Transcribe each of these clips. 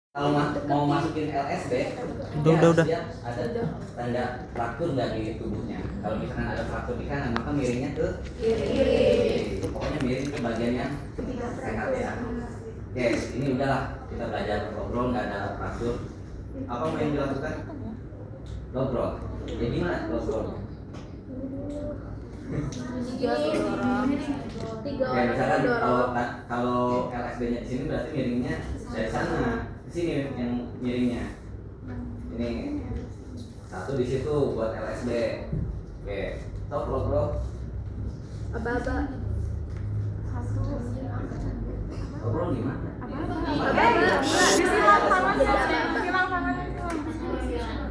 Kalau mau masukin LSD, udah. Dia ada tanda fraktur nggak di tubuhnya. Kalau misalkan ada fraktur di kanan, maka miringnya ke kiri. Pokoknya miring ke bagian yang sehat ya. Oke, ini udahlah kita belajar ngobrol, nggak ada fraktur. Apa mau yang dilakukan? Ngobrol. Jadi gimana ngobrol? Ya, misalkan kalau LSD-nya di sini berarti miringnya dari sana ke sini yang miringnya. Ini satu di situ buat LSD. Oke, stop bro. Aba-aba. Ngobrol gimana? Aba-aba. Silang tangan.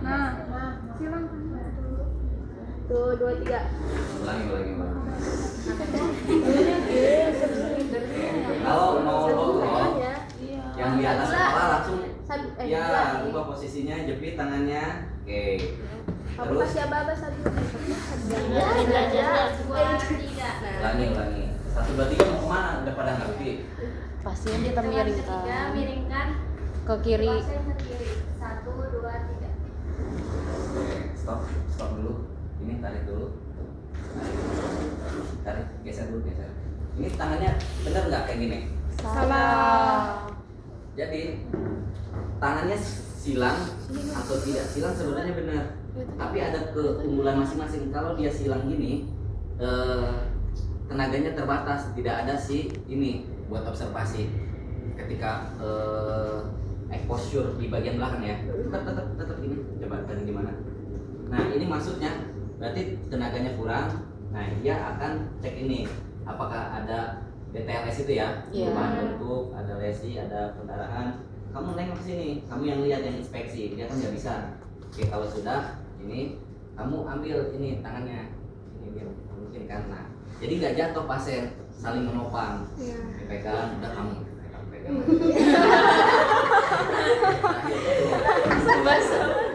Nah, silang tangan. Tuh, 2, 3. Ulangi. Kalau mau ngobrol yang di atas kepala langsung ya ubah posisinya, jepit tangannya. Oke. Kamu Terus kasih aba-aba 1. ulangi. 1, 2, 3 mau kemana? Udah pada ngerti? Pasien kita miringkan Miringkan ke kiri. pasien ke kiri. 1, 2, 3. Oke, stop dulu. Ini tarik dulu. Tarik, geser. Ini tangannya benar nggak kayak gini? Salah. Jadi tangannya silang atau tidak silang sebenarnya benar. Tapi ada keunggulan masing-masing. Kalau dia silang gini, tenaganya terbatas, tidak ada ini buat observasi. Ketika exposure di bagian belakang ya, tetap ini. Coba tadi gimana? Nah ini maksudnya berarti tenaganya kurang. Nah dia akan cek ini apakah ada DTLS itu ya, perubahan bentuk, ada lesi, ada pendarahan. Kamu nengok sini, kamu yang lihat, yang inspeksi, dia kan nggak bisa. Oke, kalau sudah ini kamu ambil ini tangannya, ini biar mungkin karena jadi nggak jatuh pasien, saling menopang. Dipegang, udah kamu pegang.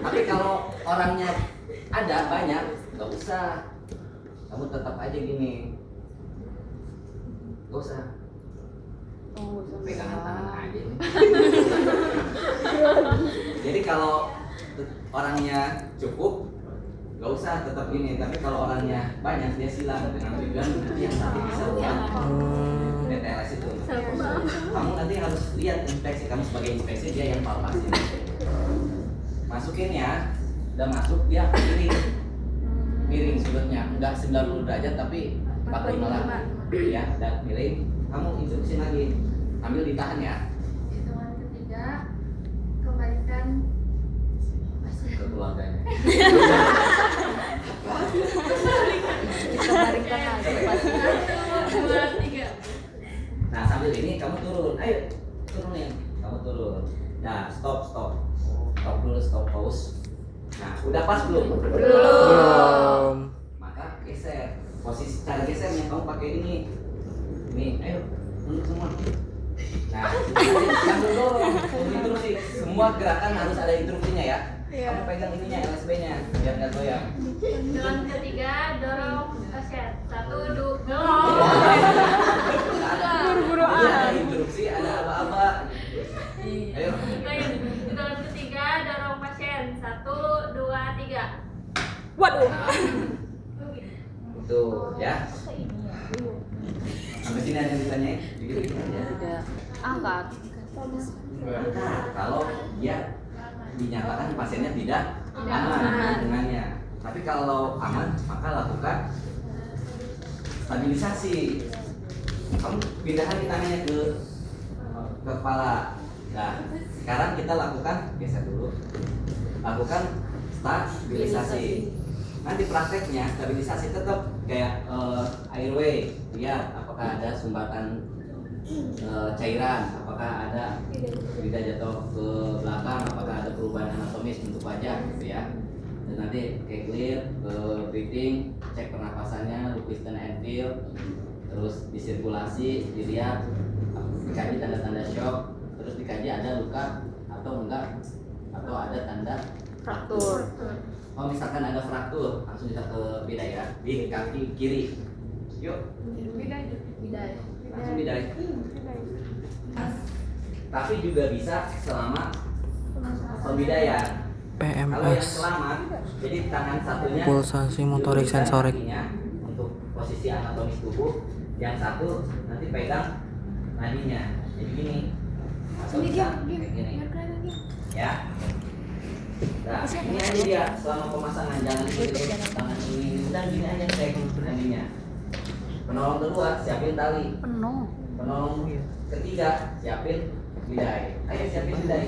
Tapi kalau orangnya ada banyak, nggak usah. Kamu tetap aja gini. Gak usah. Pegangan tangan aja. Jadi kalau orangnya cukup, gak usah tetap gini. Tapi kalau orangnya banyak, dia silang dengan tujuan nanti yang nanti bisa buat DTLS itu. Kamu nanti harus lihat inspeksi, kamu sebagai inspeksi, dia yang palpasi. Masukin ya, udah masuk dia miring sudutnya, enggak 90 derajat tapi 45 lah. Ya, dan miring, kamu instruksi lagi, ambil ditahan ya. Hitungan ketiga, kembalikan Ke keluarganya. Kita baringkan lagi pasien. 2, 3. Nah sambil ini kamu turun, ayo turunin, kamu turun. Nah stop dulu, stop pause. Nah udah pas belum? Belum. Maka geser. Posisi cara gesernya kamu pakai ini, ayo tunduk semua. Nah kamu dorong, instruksi. Semua gerakan harus ada instruksinya ya. Kamu pegang ininya, LSB-nya, biar nggak goyang. Hitungan ketiga, dorong pasien. 1, 2, Buru-buru ada instruksi, ada apa-apa. Ayo. Hitungan ketiga, dorong pasien. 1, 2, 3. Waduh. Tuh ya. Sampai sini ada yang ditanyain? Dikit-dikit aja. Tidak. Angkat. Nah, kalau dia dinyatakan pasiennya tidak aman dengannya. Tapi kalau aman, maka lakukan stabilisasi. Kamu pindahkan tangannya ke kepala. Nah, sekarang kita lakukan, geser dulu. Lakukan stabilisasi. Nanti prakteknya stabilisasi tetap kayak airway, lihat apakah ada sumbatan cairan, apakah ada tidak jatuh ke belakang, apakah ada perubahan anatomis bentuk wajah gitu ya. Dan nanti kayak clear ke breathing, cek pernapasannya, lupus dan feel, terus disirkulasi, dilihat, dikaji tanda-tanda shock, terus dikaji ada luka atau enggak, atau ada tanda Fraktur. Oh misalkan ada fraktur, langsung kita ke bidai ya, di kaki kiri. Yuk, langsung bidai. Tapi juga bisa selama pembidaian. Kalau yang PMS, selamat, jadi tangan satunya pulsasi motorik dudukkan sensorik. kakinya untuk posisi anatomis tubuh, yang satu nanti pegang nadinya. Jadi gini, atau bisa kayak gini, ya. Nah, ini aja dia selama pemasangan, jangan gitu tangan ini, udah gini aja cek nadinya. Penolong kedua siapin tali. Penolong ketiga siapin bidai. Ayo siapin bidai.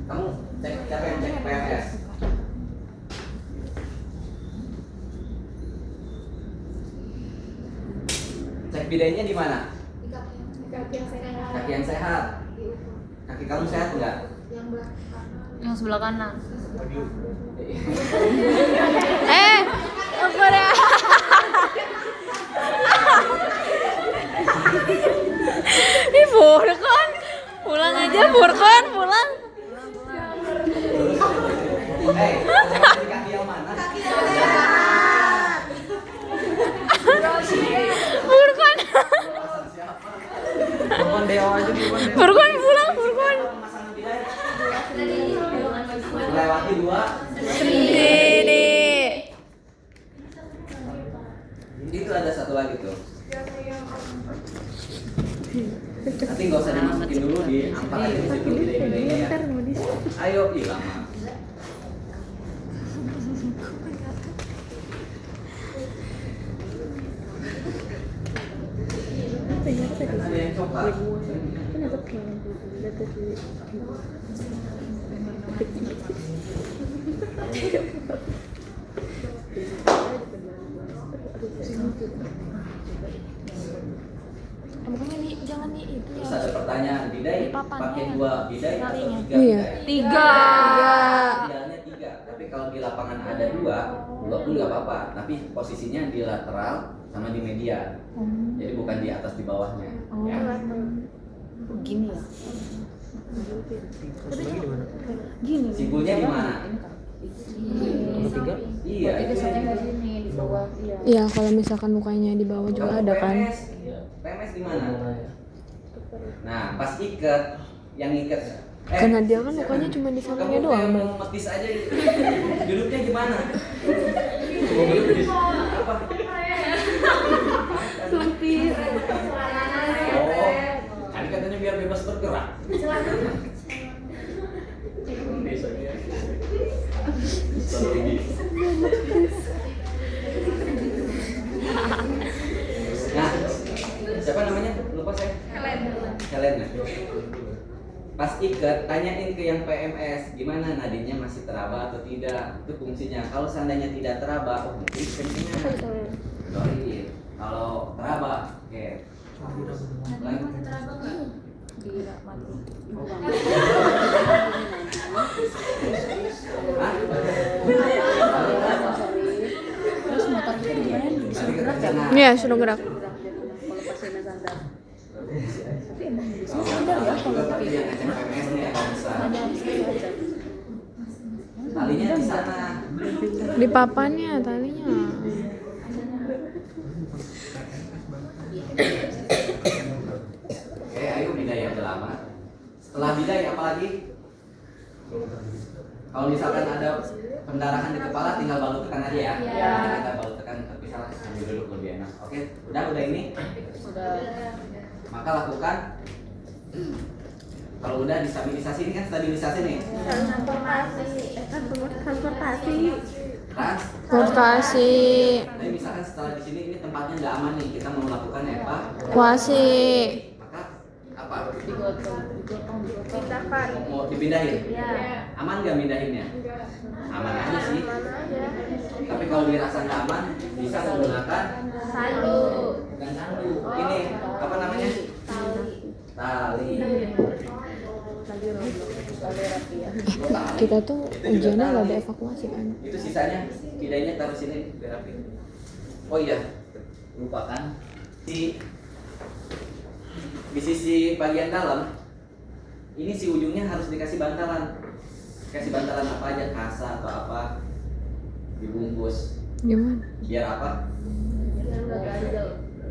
Kamu cek siapa yang cek PMS? Cek bidainya di mana? Kaki yang sehat. Kaki yang sehat. Kaki kamu sehat enggak? Yang belakang. Yang sebelah kanan. Apa ya? Ih, Furqan. Pulang aja, Furqan, pulang. Di kaki yang mana? Furqan. Bukan Deo aja, bukan Deo. Furqan pulang, Furqan. Pemasangan bidai. Melewati 2. Ini. Itu ada satu lagi tuh. Nanti nggak usah dimasukin dulu, diangkat aja di situ bidai-bidainya ya. Ayo, ih lama. Kan ada yang coklat. Kamu kan ini jangan di itu Terus ya. ada pertanyaan, bidai Di papannya. pakai 2 bidai atau 3 Talinya. Iya. bidai? Idealnya 3, tapi kalau di lapangan ada 2 pun nggak apa-apa. Tapi posisinya di lateral sama di media. Jadi bukan di atas di bawahnya. Ya. Begini ya. Terus lagi di mana? Gini. Simpulnya di mana? Nomor 3? Iya, itu sini di bawah. Iya. Iya, kalau misalkan lukanya di bawah juga Kamu ada kan. PMS di mana? Nah, pas ikat, yang ikat. Karena dia kan lukanya cuma di Kamu sampingnya kayak doang. mau metis aja. Duduknya gimana? Mau duduk di apa? Sumpir. Oh, tadi katanya biar bebas bergerak. Nah, siapa namanya? Lupa saya. Helen. Pas ikat, tanyain ke yang PMS, gimana nadinya masih teraba atau tidak? Itu fungsinya. Kalau seandainya tidak teraba, oh mungkin kencingnya. Sorry. Kalau teraba, oke. Lagi. Gila mati. Hah? Terus motor kita di mana? Tadi kekencangan. Iya, suruh gerak. Kalau pasiennya sadar. Tapi emang bisa Oh, sadar ya kalau tapi yang ngecek PMS nih agak besar. Talinya di sana. Di papannya talinya. Oke, ayo bidai yang lama. Setelah bidai apa lagi? Kalau misalkan ada pendarahan di kepala, tinggal balut tekan aja ya. Iya. Kita balut tekan, tapi salah sambil duduk lebih enak. Oke, udah ini. Sudah. Maka lakukan. Kalau udah distabilisasi, ini kan stabilisasi nih. Transportasi. Trans. Transportasi. Tapi misalkan setelah di sini ini tempatnya nggak aman nih, kita mau melakukan Kuasi. maka apa? Digotong. Mau dipindahin? Aman nggak mindahinnya? Aman aja sih. Tapi kalau dirasa nggak aman, bisa menggunakan bukan sandu. Ini apa namanya? Tali. Kita tuh ujiannya nggak ada evakuasi kan? Itu sisanya bidainya taruh sini biar rapi. Oh iya, lupakan di sisi bagian dalam ini si ujungnya harus dikasih bantalan. Kasih bantalan apa aja, kasa atau apa, dibungkus. Gimana? Biar apa?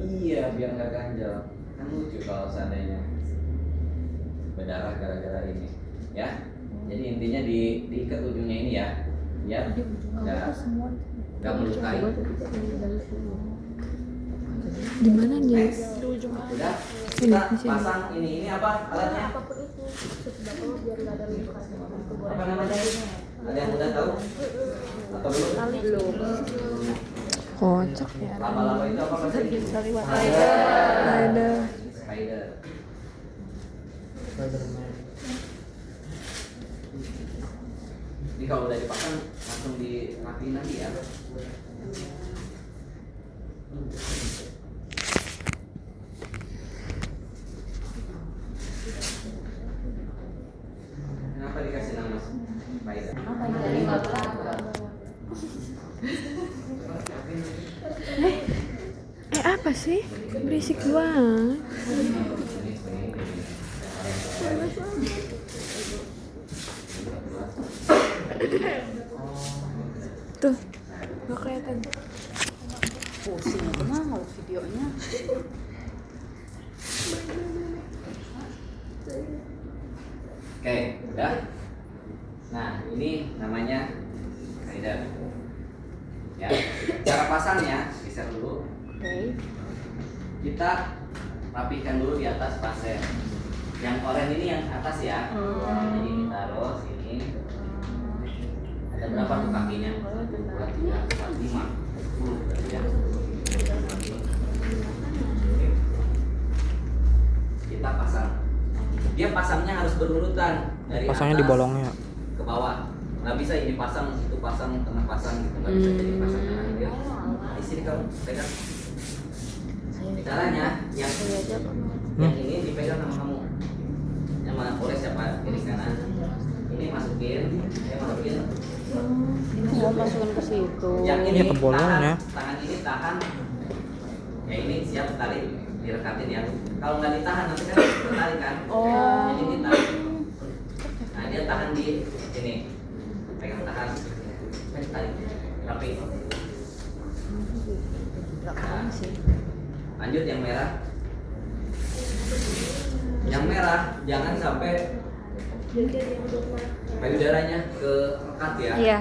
Iya, biar nggak ganjel. Kan lucu kalau seandainya berdarah gara-gara ini, ya. Jadi intinya diikat ujungnya ini ya, biar nggak melukai. Di mana nih? Next. Udah, kita pasang ini apa alatnya? Apa namanya? Ada yang udah tahu? Atau belum? Kocak ya. Laba-laba itu apa bahasa Inggris? Ada. Spider. Jadi kalau udah dipasang langsung dirapiin lagi ya. Kenapa dikasih nama spider? Apa sih? Berisik banget. Tuh, gak kelihatan. Pusing itu mah kalau videonya. Oke, udah. Nah, ini namanya spider. Ya, cara pasangnya geser dulu. Oke. Kita rapikan dulu di atas pasir. Yang oranye ini yang atas ya. Jadi ditaruh sini. Ada berapa tuh kakinya? 1, 2, 3, 4, 5, 10 berarti ya. Kita pasang. Dia pasangnya harus berurutan dari Pasangnya atas di bolongnya. ke bawah. Nggak bisa ini pasang, itu pasang, tengah pasang gitu. Nggak bisa jadi pasang tengah dia. Di sini kamu pegang. Caranya yang ini dipegang sama kamu. Yang mana boleh siapa kiri kanan. Ini masukin, Mau masukin ke situ. Yang ini Iya, ke bolongan ya. tangan ini tahan. Ya ini siap tarik, direkatin ya. Kalau nggak ditahan nanti kan tertarik kan. Jadi ditarik. Nah dia tahan di sini. Pegang tahan. Tarik, rapi. Nah, lanjut yang merah. Yang merah jangan sampai payudaranya ke rekat ya. Iya.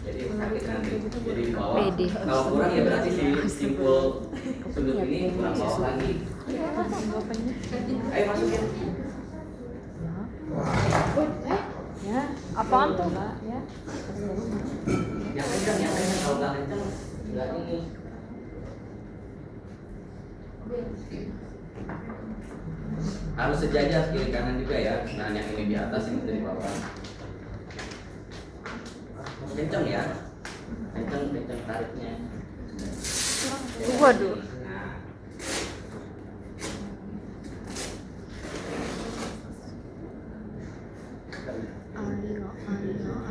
Jadi sakit nanti. Jadi di bawah. Pede. Kalau kurang ya berarti si simpul sudut ini kurang bawah lagi. Ayo masukin. Ya, apaan tuh? Ya. Yang kencang. Kalau nggak kencang, nggak ini. Harus sejajar kiri kanan juga ya. Nah yang ini di atas, ini dari bawah. Kencang ya. Kencang tariknya. Waduh. Nah.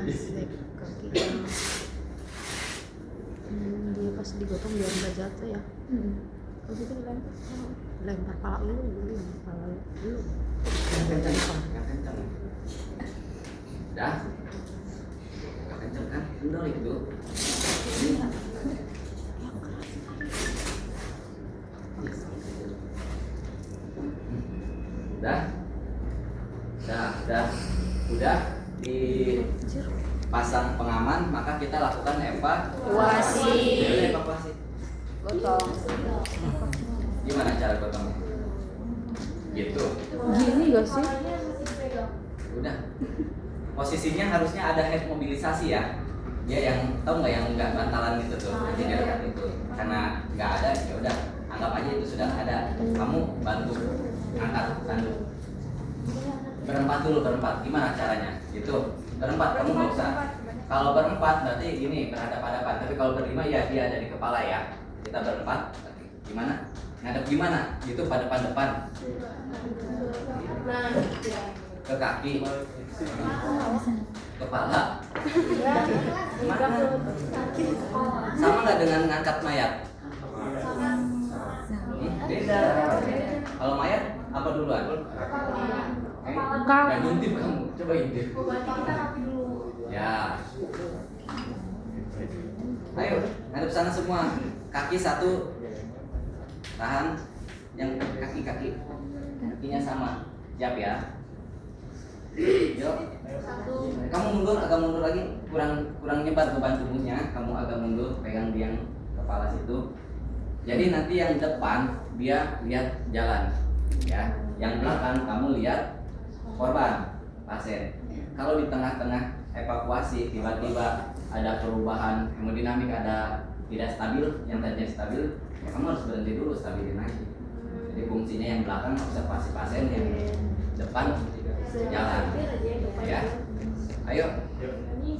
Asik kaki. Dia pas digotong biar nggak jatuh ya. Kalau gitu lempar pala lu dulu, pala lu dulu. Yang kencang. Dah. Yang kencang kan? Kendor itu. Udah dipasang pengaman, maka kita lakukan evakuasi. Gotong. Gimana cara gotongnya? Gitu. Gini gak sih? Udah. Posisinya harusnya ada head mobilisasi ya. Ya yang tahu nggak yang nggak bantalan gitu tuh, jadi dekat itu. Karena nggak ada, ya udah anggap aja itu sudah ada. Kamu bantu angkat tanduk. Berempat. Gimana caranya? Gitu. Berempat kamu nggak usah. Kalau berempat berarti gini berhadapan-hadapan. Tapi kalau berlima ya dia ada di kepala ya. Kita berempat. Gimana? Ngadep gimana? Itu pada depan. Ke kaki. Kepala. Sama nggak dengan ngangkat mayat? Beda. Kalau mayat apa duluan? Nggak intip kamu, coba intip. Ya. Ayo, ngadep sana semua. Kaki satu, tahan. Yang kaki kakinya sama. Siap ya. Yuk. Kamu mundur, agak mundur lagi, kurang nyebar beban tubuhnya. Kamu agak mundur, pegang di yang kepala situ. Jadi nanti yang depan dia lihat jalan, ya. Yang belakang kamu lihat korban, pasien. Kalau di tengah-tengah evakuasi tiba-tiba ada perubahan hemodinamik, ada tidak stabil, yang tadinya stabil, ya kamu harus berhenti dulu, stabilin lagi. Jadi fungsinya yang belakang observasi pasien, yang depan jalan, ya. Ayo,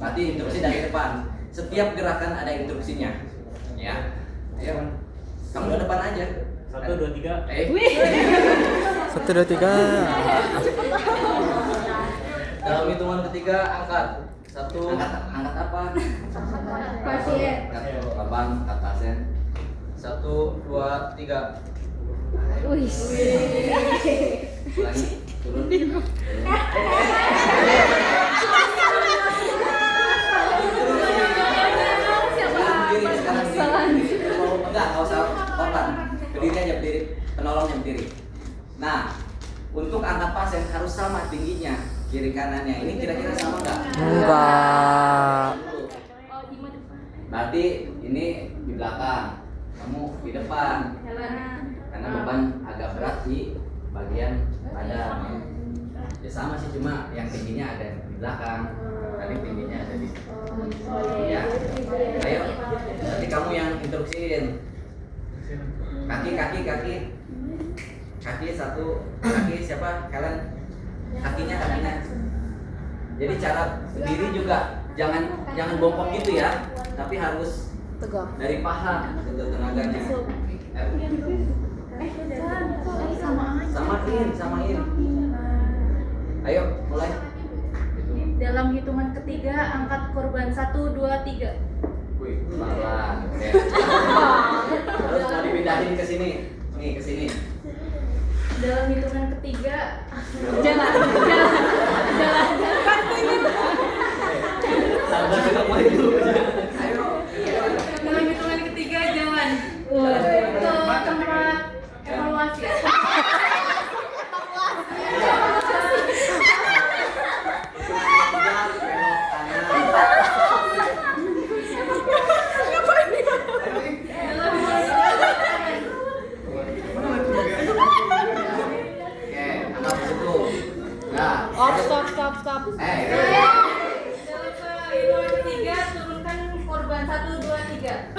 berarti instruksi dari depan. Setiap gerakan ada instruksinya, ya. Ayo, kamu ke depan aja. 1, 2, 3. 1, 2, 3. Dalam hitungan ketiga angkat. Angkat apa? Pasien. Angkat korban, angkat pasien. 1, 2, 3. Wih. Ulangi, turun. Sekarang berdiri. Enggak usah korban. Berdiri aja, berdiri. Penolongnya berdiri. Nah, untuk angkat pasien harus sama tingginya kiri kanannya. Ini kira-kira sama nggak? Enggak. Berarti ini di belakang, kamu di depan. Karena beban agak berat di bagian badan. Ya sama sih, cuma yang tingginya ada di belakang, tadi tingginya ada di. Ya, ayo. Nanti kamu yang instruksiin. Kaki satu, kaki siapa? Kalian kakinya. Jadi cara berdiri juga jangan bongkok gitu ya, tapi harus Tegak. dari paha ke tenaganya. Samain. Ayo mulai. Dalam hitungan ketiga angkat korban 1, 2, 3. Wih, pelan. Oke. Terus mau dipindahin ke sini. Nih, ke sini. Dalam hitungan ketiga Jalan. Sabar kita mulai dulu. Ayo. dalam hitungan ketiga jalan ke tempat evaluasi. Stop. Dalam hitungan ketiga turunkan korban 1, 2, 3.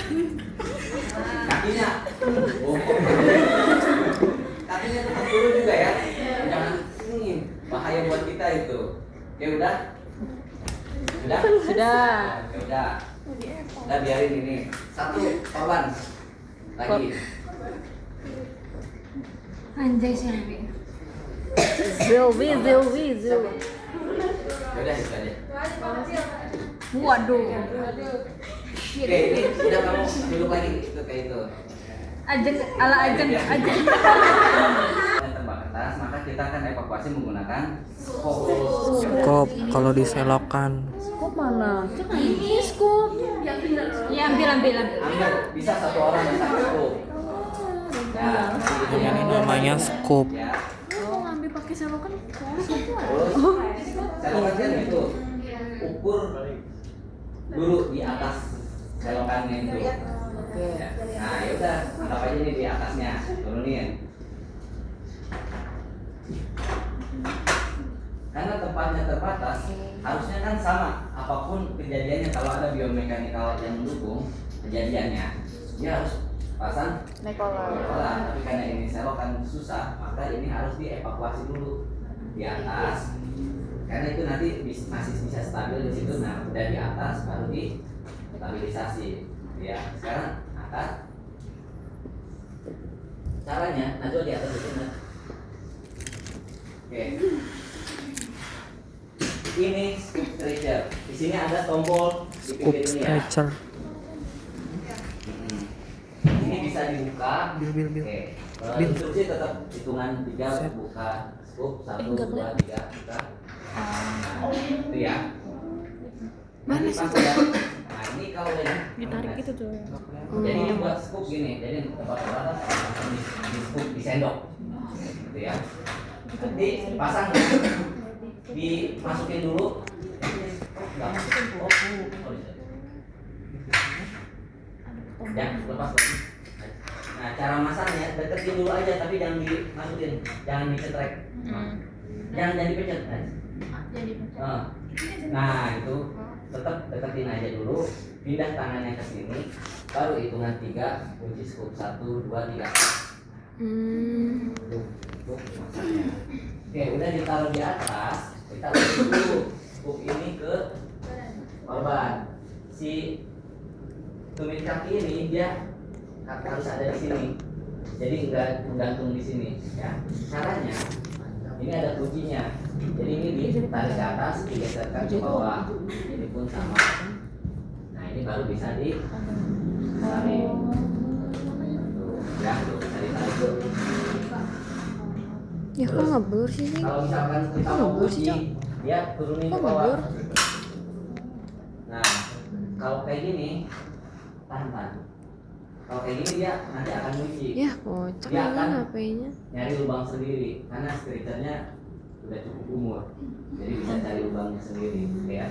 Kakinya. Kakinya tetap dulu juga ya. Jangan ini bahaya buat kita itu. Oke, udah? Sudah. Oke, udah. Udah biarin ini. 1 korban. Lagi. Anjay Selvi. Zilwi. Udah itu aja. Waduh. Oke, ini udah kamu duduk lagi itu kayak itu. Ajeng ala ajeng. Yang terbang ke atas, maka kita akan evakuasi menggunakan skop. Skop kalau diselokan. Scoop mana? Ini scoop. Ya ambil. Ambil, bisa satu orang yang satu skop. Nah, Ini namanya skop. ya. Mau ngambil pakai selokan? Terus selokan kan itu ukur dulu di atas selokannya itu. Ya. Nah, yaudah, anggap aja ini di atasnya, turunin. Karena tempatnya terbatas, harusnya kan sama apapun kejadiannya. Kalau ada biomekanikal yang mendukung kejadiannya, dia harus pasang Nekola. tapi karena ini selokan susah, maka ini harus dievakuasi dulu di atas. Karena itu nanti masih bisa stabil di situ. Nah, udah di atas baru di stabilisasi. Ya, sekarang angkat. Caranya, Najwa di atas itu. Oke. Ini scoop stretcher. Di sini ada tombol di Scoop pinggir ini ya. stretcher. Ini bisa dibuka. Bil. Oke. Bil. Instruksi tetap hitungan 3 Set. buka scoop 1 2 3 buka. Itu ya. Mana sih? Nah, ini kalau udah Ditarik gitu tuh. jadi ini buat scoop gini. Jadi tempat terbatas langsung di scoop, di sendok. Gitu ya. Nanti pasang dimasukin dulu. Ya, lepas lagi. Nah, cara masaknya deketin dulu aja tapi jangan dimasukin, jangan dicetrek. Jangan dipencet. Nah, itu tetap deketin aja dulu. Pindah tangannya ke sini. Baru hitungan 3, kunci scoop 1, 2, 3. Tuh, masaknya. Oke, udah ditaruh di atas. Kita usir dulu scoop ini ke korban. Si tumit kaki ini dia harus ada di sini. Jadi enggak menggantung di sini, ya. Caranya ini ada kuncinya. Jadi ini ditarik ke atas, digeserkan ke bawah. Ini pun sama. Nah, ini baru bisa ditarik. Ya, bisa ditarik tuh. Ya kok ngeblur sih? Kalau misalkan kita mau kunci, dia turunin ke Kok bawah. ngeblur? Nah, kalau kayak gini, tahan. Kalau kayak gini dia nanti akan kunci. Ya kocak Dia ini akan HP-nya. nyari lubang sendiri karena strikernya udah cukup umur, jadi bisa cari lubangnya sendiri. Ya,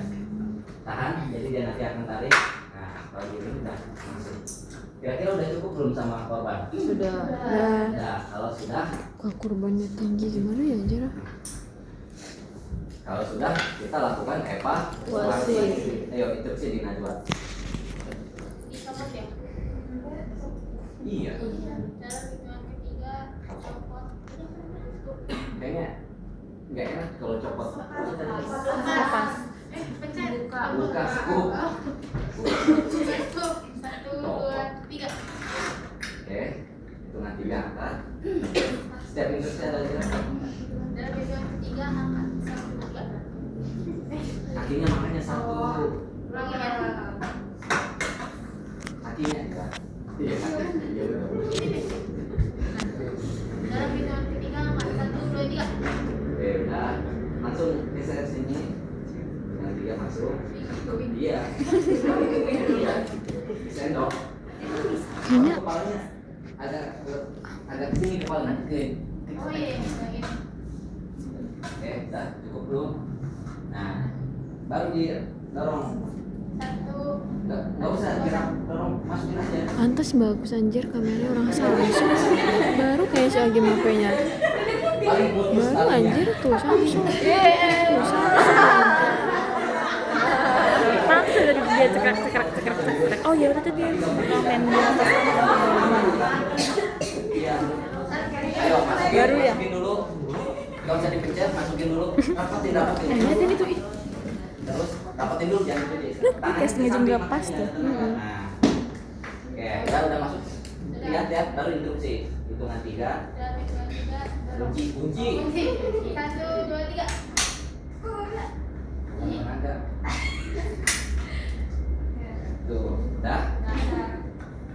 tahan. Jadi dia nanti akan tarik. Nah, kalau gini udah masuk. Kira-kira udah cukup belum sama korban? Sudah. Nah, Nah, kalau sudah, kok korbannya tinggi gimana ya anjir? kalau sudah kita lakukan evaluasi. Ayo instruksi di Najwa. Dicopot ya? Iya. Dalam hitungan ketiga, copot. Kayaknya nggak enak kalau copot. Lepas. Pencet. Buka scoop. Satu, dua, tiga. Oke, hitungan 3 angkat. Setiap instruksi ada gerakan. Dalam hitungan ketiga, angkat. Satu, tiga. Kakinya makanya 1. Ulangi ya. Kakinya enggak. Iya, kaki. Iya benar. Dalam hitungan ketiga, angkat. Satu, dua, tiga. Oke, udah. Langsung geser sini. Yang 3 masuk. Iya. Iya. Sendok. Kayaknya Kepalanya agak kesini kepalanya. Oh iya, iya. Oke, udah cukup belum? Nah, baru didorong. Satu. Nggak usah gerak, dorong, masukin aja. pantas bagus anjir kameranya orang Samsung. Baru kayak si Agim HP-nya. Paling putus Baru talinya. anjir tuh Samsung. Tuh Samsung. Pantas udah dia cekrek. Oh iya itu dia komen di atas. Iya. Ayo, masukin, Baru ya? masukin dulu. Nggak usah dipencet, masukin dulu. Rapatin. Lihatin itu ih. Terus rapatin dulu, jangan dipencet. Lihat, di castingnya juga nggak pas tuh. Nah. Oke, udah masuk. Lihat ya, baru instruksi. Hitungan 3. Dalam hitungan tiga, dorong. Kunci. Kunci. Satu, dua, tiga. Ada. Tuh, udah.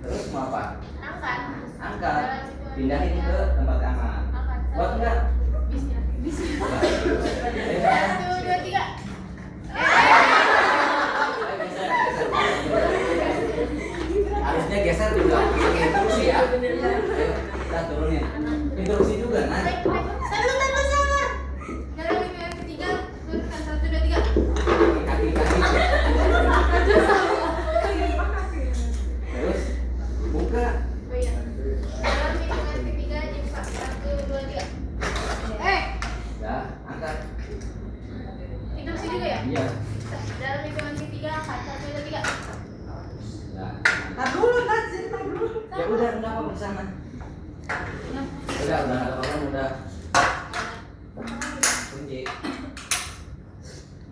Terus mau apa? Angkat. Angkat. Pindahin ke tempat aman. Angkat. Buat enggak? Bismillah. Ayo, Satu, dua, tiga. geser. Harusnya geser juga. Instruksi ya. Ayo, kita turunin. Instruksi juga, nah. Sabar. Dalam hitungan ketiga, turunkan. Satu, dua, tiga. Kaki. Terus buka. Oh iya. Dalam hitungan ketiga, dibuka. Satu, dua, tiga. Udah, angkat. Instruksi juga ya? Iya. Dalam hitungan ketiga, angkat. Satu, dua, tiga. Nah. Tar dulu, Ya udah apa di sana. Udah ada apa-apa udah. Kunci.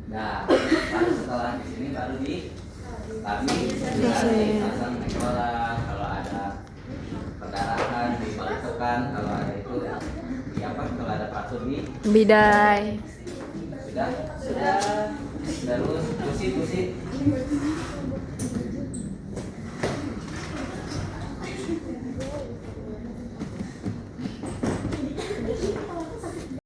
Nah, baru setelah di sini baru dipasang ekoran. Kalau ada perdarahan dibalikan, kalau ada itu kalau ada partur di Bidai. sudah terus busit